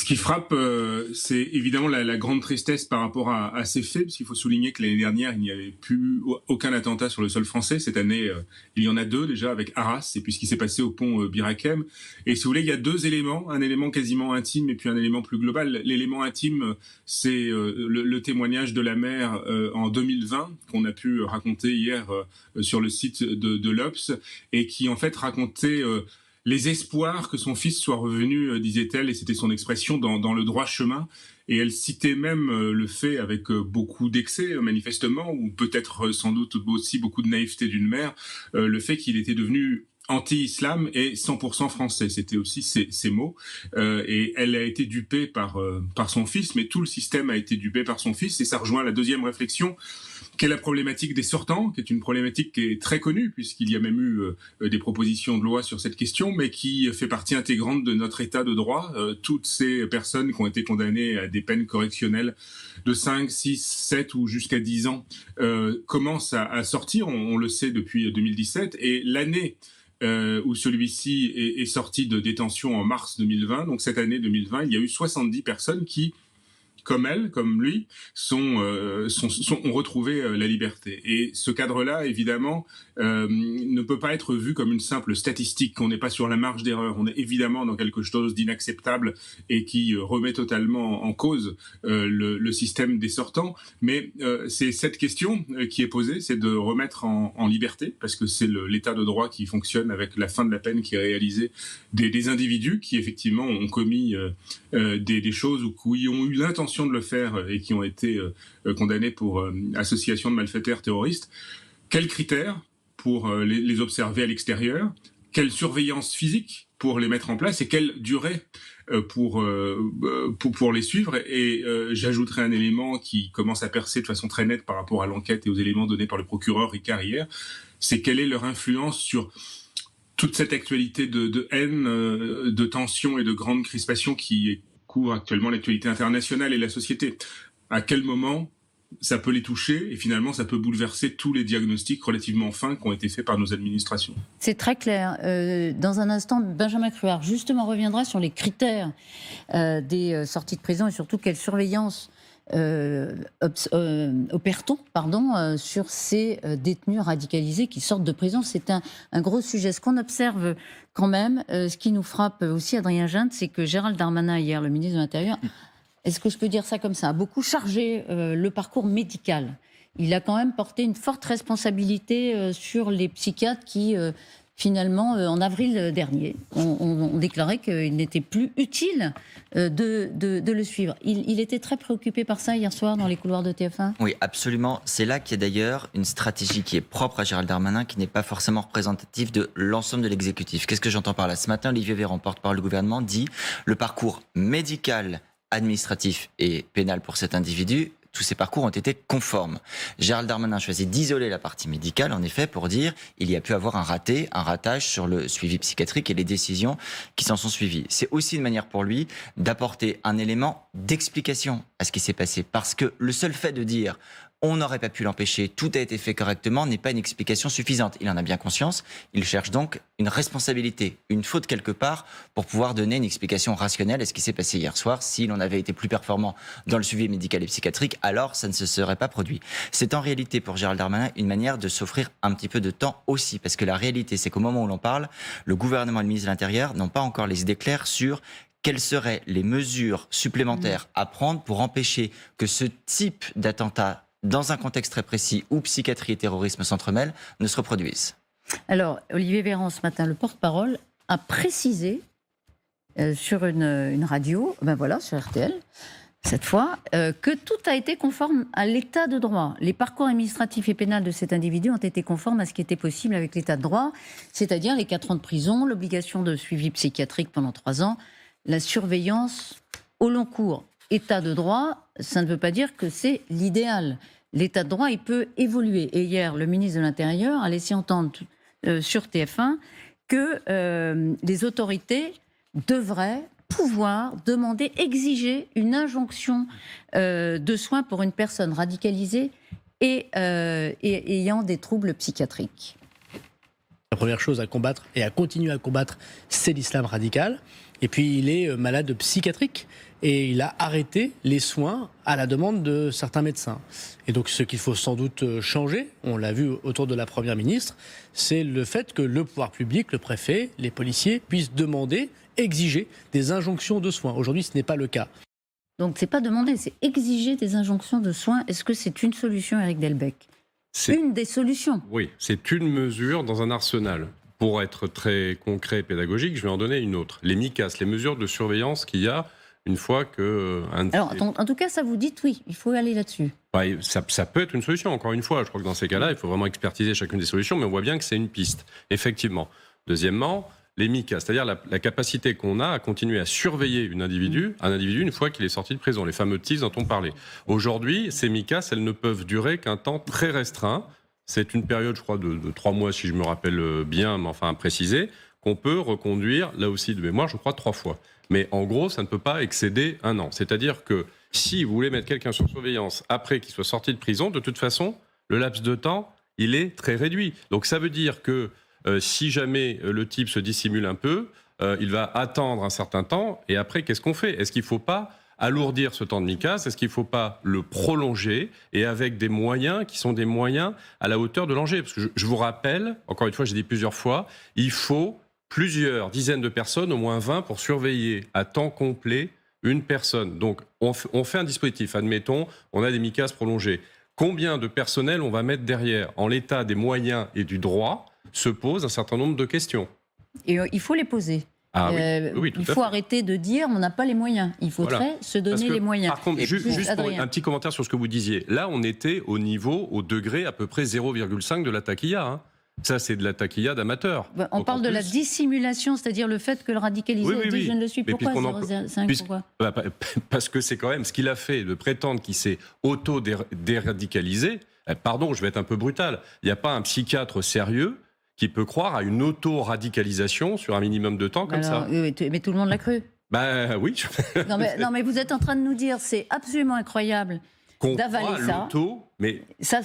Ce qui frappe, c'est évidemment la grande tristesse par rapport à ces faits, parce qu'il faut souligner que l'année dernière, il n'y avait plus aucun attentat sur le sol français. Cette année, il y en a deux déjà avec Arras, et puis ce qui s'est passé au pont Bir Hakeim. Et si vous voulez, il y a deux éléments, un élément quasiment intime et puis un élément plus global. L'élément intime, c'est le témoignage de la mère en 2020, qu'on a pu raconter hier sur le site de l'Obs, et qui en fait racontait les espoirs que son fils soit revenu, disait-elle, et c'était son expression, dans le droit chemin. Et elle citait même le fait, avec beaucoup d'excès, manifestement, ou peut-être sans doute aussi beaucoup de naïveté d'une mère, le fait qu'il était devenu anti-islam et 100% français. C'était aussi ses mots. Et elle a été dupée par son fils, mais tout le système a été dupé par son fils. Et ça rejoint la deuxième réflexion, qui est la problématique des sortants, qui est une problématique qui est très connue, puisqu'il y a même eu des propositions de loi sur cette question, mais qui fait partie intégrante de notre état de droit. Toutes ces personnes qui ont été condamnées à des peines correctionnelles de 5, 6, 7 ou jusqu'à 10 ans commencent à sortir, on le sait depuis 2017, et l'année où celui-ci est sorti de détention en mars 2020, donc cette année 2020, il y a eu 70 personnes qui, comme elle, comme lui, ont retrouvé la liberté. Et ce cadre-là, évidemment, ne peut pas être vu comme une simple statistique. On n'est pas sur la marge d'erreur. On est évidemment dans quelque chose d'inacceptable et qui remet totalement en cause le système des sortants. Mais c'est cette question qui est posée, c'est de remettre en liberté, parce que c'est l'état de droit qui fonctionne avec la fin de la peine qui est réalisée des individus qui, effectivement, ont commis des choses ou qui ont eu l'intention de le faire et qui ont été condamnés pour association de malfaiteurs terroristes. Quels critères pour les observer à l'extérieur? Quelle surveillance physique pour les mettre en place et quelle durée pour les suivre? Et j'ajouterai un élément qui commence à percer de façon très nette par rapport à l'enquête et aux éléments donnés par le procureur Ricard hier, c'est quelle est leur influence sur toute cette actualité de haine, de tension et de grande crispation qui couvre actuellement l'actualité internationale et la société. À quel moment ça peut les toucher et finalement ça peut bouleverser tous les diagnostics relativement fins qui ont été faits par nos administrations. C'est très clair. Dans un instant, Benjamin Cruard justement reviendra sur les critères des sorties de prison et surtout quelle surveillance opère-t-on sur ces détenus radicalisés qui sortent de prison. C'est un gros sujet. Ce qu'on observe quand même, ce qui nous frappe aussi, Adrien Geintes, c'est que Gérald Darmanin, hier, le ministre de l'Intérieur, est-ce que je peux dire ça comme ça, a beaucoup chargé le parcours médical. Il a quand même porté une forte responsabilité sur les psychiatres qui, finalement, en avril dernier, on déclarait qu'il n'était plus utile de le suivre. Il était très préoccupé par ça hier soir dans les couloirs de TF1 ? Oui, absolument. C'est là qu'il y a d'ailleurs une stratégie qui est propre à Gérald Darmanin, qui n'est pas forcément représentative de l'ensemble de l'exécutif. Qu'est-ce que j'entends par là ? Ce matin, Olivier Véran, porte-parole du gouvernement, dit le parcours médical, administratif et pénal pour cet individu, tous ces parcours ont été conformes. Gérald Darmanin choisit d'isoler la partie médicale, en effet, pour dire il y a pu avoir un ratage sur le suivi psychiatrique et les décisions qui s'en sont suivies. C'est aussi une manière pour lui d'apporter un élément d'explication à ce qui s'est passé. Parce que le seul fait de dire on n'aurait pas pu l'empêcher, tout a été fait correctement, n'est pas une explication suffisante. Il en a bien conscience. Il cherche donc une responsabilité, une faute quelque part, pour pouvoir donner une explication rationnelle à ce qui s'est passé hier soir. S'il en avait été plus performant dans le suivi médical et psychiatrique, alors ça ne se serait pas produit. C'est en réalité, pour Gérald Darmanin, une manière de s'offrir un petit peu de temps aussi. Parce que la réalité, c'est qu'au moment où l'on parle, le gouvernement et le ministre de l'Intérieur n'ont pas encore les idées claires sur quelles seraient les mesures supplémentaires à prendre pour empêcher que ce type d'attentat, dans un contexte très précis où psychiatrie et terrorisme s'entremêlent, ne se reproduisent. Alors, Olivier Véran, ce matin, le porte-parole, a précisé sur une radio, sur RTL, cette fois, que tout a été conforme à l'état de droit. Les parcours administratifs et pénals de cet individu ont été conformes à ce qui était possible avec l'état de droit, c'est-à-dire les 4 ans de prison, l'obligation de suivi psychiatrique pendant 3 ans, la surveillance au long cours. État de droit, ça ne veut pas dire que c'est l'idéal. L'état de droit, il peut évoluer. Et hier, le ministre de l'Intérieur a laissé entendre sur TF1 que les autorités devraient pouvoir demander, exiger une injonction de soins pour une personne radicalisée et ayant des troubles psychiatriques. La première chose à combattre et à continuer à combattre, c'est l'islam radical. Et puis il est malade psychiatrique et il a arrêté les soins à la demande de certains médecins. Et donc ce qu'il faut sans doute changer, on l'a vu autour de la Première ministre, c'est le fait que le pouvoir public, le préfet, les policiers puissent demander, exiger des injonctions de soins. Aujourd'hui, ce n'est pas le cas. Donc c'est pas demander, c'est exiger des injonctions de soins. Est-ce que c'est une solution, Éric Delbecq ? Une des solutions. Oui, c'est une mesure dans un arsenal. Pour être très concret et pédagogique, je vais en donner une autre. Les MICAS, les mesures de surveillance qu'il y a une fois que... Alors, en tout cas, ça vous dit oui, il faut aller là-dessus. Ça peut être une solution, encore une fois. Je crois que dans ces cas-là, il faut vraiment expertiser chacune des solutions, mais on voit bien que c'est une piste, effectivement. Deuxièmement, les MICAS, c'est-à-dire la capacité qu'on a à continuer à surveiller un individu une fois qu'il est sorti de prison, les fameux TIS dont on parlait. Aujourd'hui, ces MICAS, elles ne peuvent durer qu'un temps très restreint. C'est une période, je crois, de 3 mois, si je me rappelle bien, mais enfin à préciser, qu'on peut reconduire, là aussi de mémoire, je crois, 3 fois. Mais en gros, ça ne peut pas excéder 1 an. C'est-à-dire que si vous voulez mettre quelqu'un sur surveillance après qu'il soit sorti de prison, de toute façon, le laps de temps, il est très réduit. Donc ça veut dire que si jamais le type se dissimule un peu, il va attendre un certain temps, et après, qu'est-ce qu'on fait ? Est-ce qu'il ne faut pas alourdir ce temps de MICAS? Est-ce qu'il ne faut pas le prolonger et avec des moyens qui sont des moyens à la hauteur de l'enjeu? Parce que je vous rappelle, encore une fois, j'ai dit plusieurs fois, il faut plusieurs dizaines de personnes, au moins 20, pour surveiller à temps complet une personne. Donc, on fait un dispositif. Admettons, on a des MICAS prolongés. Combien de personnel on va mettre derrière? En l'état des moyens et du droit, se pose un certain nombre de questions. Et il faut les poser. Oui, il faut arrêter de dire on n'a pas les moyens. Il faudrait se donner les moyens. Par contre, juste pour un petit commentaire sur ce que vous disiez. Là, on était au degré à peu près 0,5 de la taquilla. Hein. Ça, c'est de la taquilla d'amateur. On parle de la dissimulation, c'est-dire le fait que le radicalisé dit je ne le suis. Pourquoi 0,5 Parce que c'est quand même ce qu'il a fait de prétendre qu'il s'est auto-déradicalisé. Pardon, je vais être un peu brutal. Il n'y a pas un psychiatre sérieux qui peut croire à une auto-radicalisation sur un minimum de temps comme ça. Mais tout le monde l'a cru. Oui. non, mais vous êtes en train de nous dire, c'est absolument incroyable d'avaler ça. Mais ça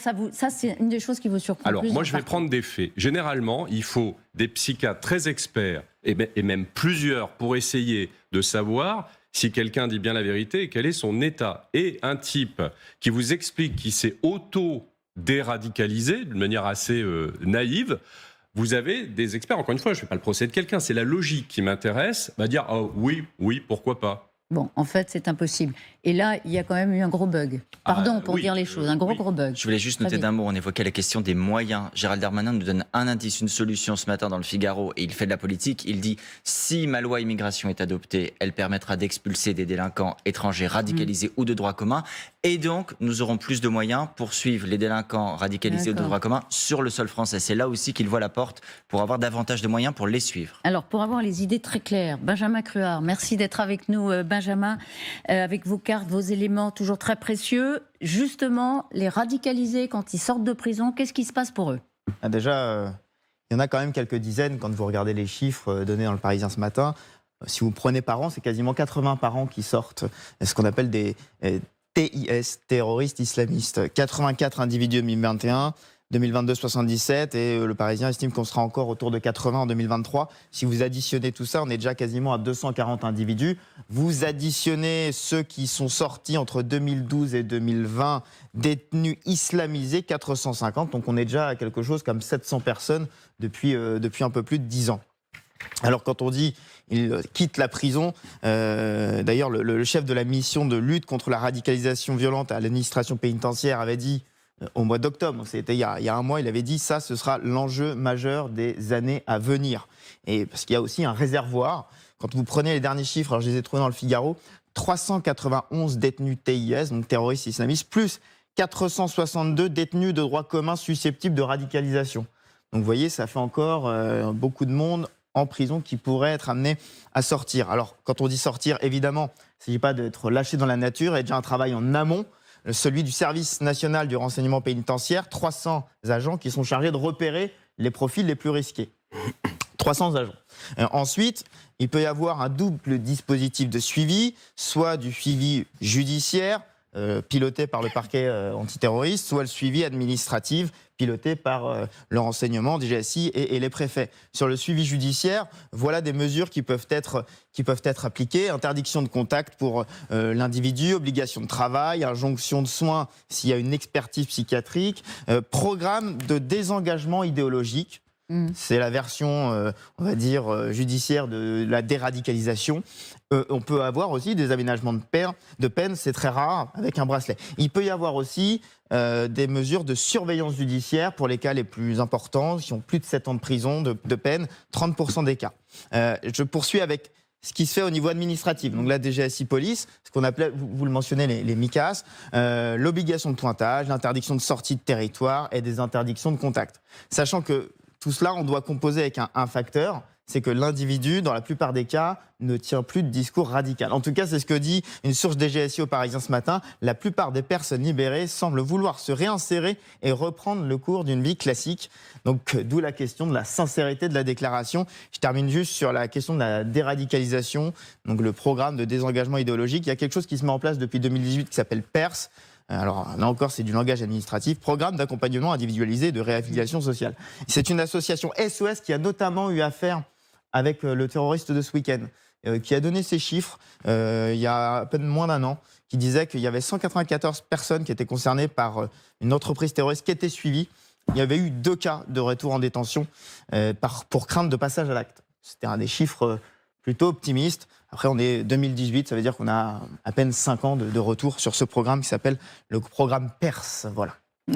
c'est une des choses qui vous surprend. Alors, moi, je vais prendre des faits. Généralement, il faut des psychiatres très experts, et même plusieurs, pour essayer de savoir si quelqu'un dit bien la vérité et quel est son état. Et un type qui vous explique qu'il s'est auto-déradicalisé d'une manière assez naïve, vous avez des experts, encore une fois, je ne fais pas le procès de quelqu'un, c'est la logique qui m'intéresse, va dire oui, pourquoi pas. Bon, en fait, c'est impossible. Et là, il y a quand même eu un gros bug. Pardon pour dire les choses, un gros bug. Je voulais juste noter d'un mot, on évoquait la question des moyens. Gérald Darmanin nous donne un indice, une solution ce matin dans le Figaro, et il fait de la politique. Il dit, si ma loi immigration est adoptée, elle permettra d'expulser des délinquants étrangers radicalisés ou de droit commun, et donc nous aurons plus de moyens pour suivre les délinquants radicalisés ou de droit commun sur le sol français. C'est là aussi qu'il voit la porte pour avoir davantage de moyens pour les suivre. Alors, pour avoir les idées très claires, Benjamin Cruard, merci d'être avec nous, Benjamin, avec vos cartes, vos éléments toujours très précieux. Justement, les radicalisés, quand ils sortent de prison, qu'est-ce qui se passe pour eux ? Déjà, il y en a quand même quelques dizaines, quand vous regardez les chiffres donnés dans le Parisien ce matin. Si vous prenez par an, c'est quasiment 80 par an qui sortent, ce qu'on appelle des TIS, terroristes islamistes. 84 individus en 2021, 2022 77, et le Parisien estime qu'on sera encore autour de 80 en 2023. Si vous additionnez tout ça, on est déjà quasiment à 240 individus. Vous additionnez ceux qui sont sortis entre 2012 et 2020, détenus islamisés, 450, donc on est déjà à quelque chose comme 700 personnes depuis un peu plus de 10 ans. Alors quand on dit il quitte la prison, d'ailleurs le chef de la mission de lutte contre la radicalisation violente à l'administration pénitentiaire avait dit au mois d'octobre, c'était il y a un mois, il avait dit ça, ce sera l'enjeu majeur des années à venir. Et parce qu'il y a aussi un réservoir. Quand vous prenez les derniers chiffres, alors je les ai trouvés dans le Figaro, 391 détenus TIS, donc terroristes islamistes, plus 462 détenus de droit commun susceptibles de radicalisation. Donc vous voyez, ça fait encore beaucoup de monde en prison qui pourrait être amené à sortir. Alors quand on dit sortir, évidemment, il ne s'agit pas d'être lâché dans la nature, il y a déjà un travail en amont, celui du service national du renseignement pénitentiaire, 300 agents qui sont chargés de repérer les profils les plus risqués. 300 agents. Ensuite, il peut y avoir un double dispositif de suivi, soit du suivi judiciaire, piloté par le parquet antiterroriste, soit le suivi administratif piloté par le renseignement, DGSI et les préfets. Sur le suivi judiciaire, voilà des mesures qui peuvent être appliquées. Interdiction de contact pour l'individu, obligation de travail, injonction de soins s'il y a une expertise psychiatrique, programme de désengagement idéologique. C'est la version, on va dire, judiciaire de la déradicalisation. On peut avoir aussi des aménagements de peine, c'est très rare, avec un bracelet. Il peut y avoir aussi des mesures de surveillance judiciaire pour les cas les plus importants, qui ont plus de 7 ans de prison, de peine, 30% des cas. Je poursuis avec ce qui se fait au niveau administratif. Donc la DGSI Police, ce qu'on appelait, vous le mentionnez, les MICAS, l'obligation de pointage, l'interdiction de sortie de territoire et des interdictions de contact. Sachant que tout cela, on doit composer avec un facteur, c'est que l'individu, dans la plupart des cas, ne tient plus de discours radical. En tout cas, c'est ce que dit une source DGSI au Parisien ce matin. La plupart des personnes libérées semblent vouloir se réinsérer et reprendre le cours d'une vie classique. Donc, d'où la question de la sincérité de la déclaration. Je termine juste sur la question de la déradicalisation, donc le programme de désengagement idéologique. Il y a quelque chose qui se met en place depuis 2018 qui s'appelle PERS. Alors là encore, c'est du langage administratif. Programme d'accompagnement individualisé de réaffiliation sociale. C'est une association SOS qui a notamment eu affaire avec le terroriste de ce week-end, qui a donné ces chiffres il y a à peine moins d'un an, qui disait qu'il y avait 194 personnes qui étaient concernées par une entreprise terroriste qui était suivie. Il y avait eu 2 cas de retour en détention pour crainte de passage à l'acte. C'était un des chiffres plutôt optimistes. Après, on est 2018, ça veut dire qu'on a à peine 5 ans de retour sur ce programme qui s'appelle le programme PERS. Voilà.